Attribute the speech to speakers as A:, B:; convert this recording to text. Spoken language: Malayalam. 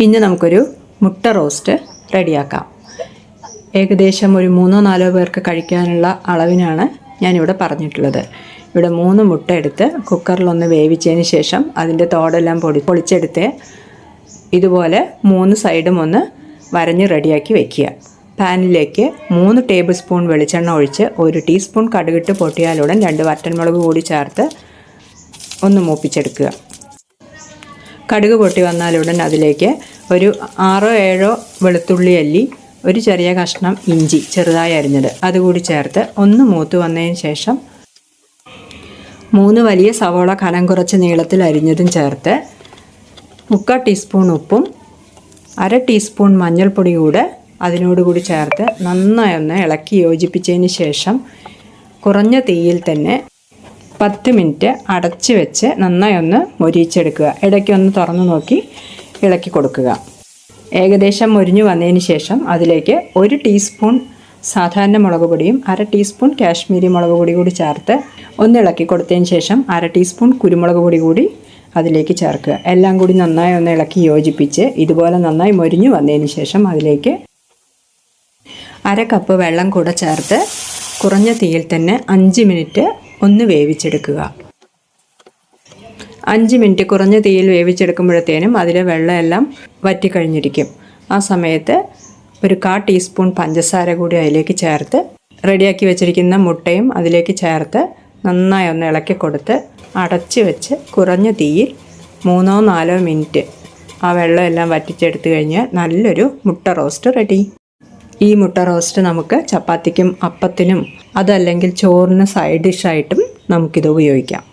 A: ഇനി നമുക്കൊരു മുട്ട റോസ്റ്റ് റെഡിയാക്കാം. ഏകദേശം ഒരു 3-4 പേർക്ക് കഴിക്കാനുള്ള അളവിനാണ് ഞാനിവിടെ പറഞ്ഞിട്ടുള്ളത്. ഇവിടെ 3 മുട്ട എടുത്ത് കുക്കറിലൊന്ന് വേവിച്ചതിന് ശേഷം അതിൻ്റെ തോടെല്ലാം പൊളിച്ചെടുത്ത് ഇതുപോലെ 3 സൈഡും ഒന്ന് വരഞ്ഞ് റെഡിയാക്കി വയ്ക്കുക. പാനിലേക്ക് 3 ടേബിൾ സ്പൂൺ വെളിച്ചെണ്ണ ഒഴിച്ച് 1 ടീസ്പൂൺ കടുകിട്ട് പൊട്ടിയാലുടൻ 2 വറ്റൽമുളക് കൂടി ചേർത്ത് ഒന്ന് മൂപ്പിച്ചെടുക്കുക. കടുക് പൊട്ടി വന്നാലുടൻ അതിലേക്ക് ഒരു 6-7 വെളുത്തുള്ളി അല്ലി, ഒരു ചെറിയ കഷ്ണം ഇഞ്ചി ചെറുതായി അരിഞ്ഞത് അതുകൂടി ചേർത്ത് ഒന്ന് മൂത്ത് വന്നതിന് ശേഷം 3 വലിയ സവോള കനം കുറച്ച് നീളത്തിൽ അരിഞ്ഞതും ചേർത്ത് 3/4 ടീസ്പൂൺ ഉപ്പും 1/2 ടീസ്പൂൺ മഞ്ഞൾപ്പൊടി കൂടെ അതിനോടുകൂടി ചേർത്ത് നന്നായി ഒന്ന് ഇളക്കി യോജിപ്പിച്ചതിന് ശേഷം കുറഞ്ഞ തീയിൽ തന്നെ 10 മിനിറ്റ് അടച്ച് വെച്ച് നന്നായി ഒന്ന് മൊരിയിച്ചെടുക്കുക. ഇടയ്ക്കൊന്ന് തുറന്നു നോക്കി ഇളക്കി കൊടുക്കുക. ഏകദേശം മൊരിഞ്ഞു വന്നതിന് ശേഷം അതിലേക്ക് 1 ടീസ്പൂൺ സാധാരണ മുളക് പൊടിയും 1/2 ടീസ്പൂൺ കാശ്മീരി മുളക് പൊടി കൂടി ചേർത്ത് ഒന്ന് ഇളക്കി കൊടുത്തതിന് ശേഷം 1/2 ടീസ്പൂൺ കുരുമുളക് പൊടി കൂടി അതിലേക്ക് ചേർക്കുക. എല്ലാം കൂടി നന്നായി ഒന്ന് ഇളക്കി യോജിപ്പിച്ച് ഇതുപോലെ നന്നായി മൊരിഞ്ഞു വന്നതിന് ശേഷം അതിലേക്ക് 1/2 കപ്പ് വെള്ളം കൂടെ ചേർത്ത് കുറഞ്ഞ തീയിൽ തന്നെ 5 മിനിറ്റ് ഒന്ന് വേവിച്ചെടുക്കുക. 5 മിനിറ്റ് കുറഞ്ഞ തീയിൽ വേവിച്ചെടുക്കുമ്പോഴത്തേനും അതിലെ വെള്ളമെല്ലാം വറ്റിക്കഴിഞ്ഞിരിക്കും. ആ സമയത്ത് ഒരു 1/4 ടീസ്പൂൺ പഞ്ചസാര കൂടി അതിലേക്ക് ചേർത്ത് റെഡിയാക്കി വെച്ചിരിക്കുന്ന മുട്ടയും അതിലേക്ക് ചേർത്ത് നന്നായി ഒന്ന് ഇളക്കി കൊടുത്ത് അടച്ച് വെച്ച് കുറഞ്ഞ തീയിൽ 3-4 മിനിറ്റ് ആ വെള്ളമെല്ലാം വറ്റിച്ചെടുത്ത് കഴിഞ്ഞാൽ നല്ലൊരു മുട്ട റോസ്റ്റ് റെഡി. ഈ മുട്ട റോസ്റ്റ് നമുക്ക് ചപ്പാത്തിക്കും അപ്പത്തിനും അതല്ലെങ്കിൽ ചോറിന് സൈഡ് ഡിഷായിട്ടും നമുക്കിത് ഉപയോഗിക്കാം.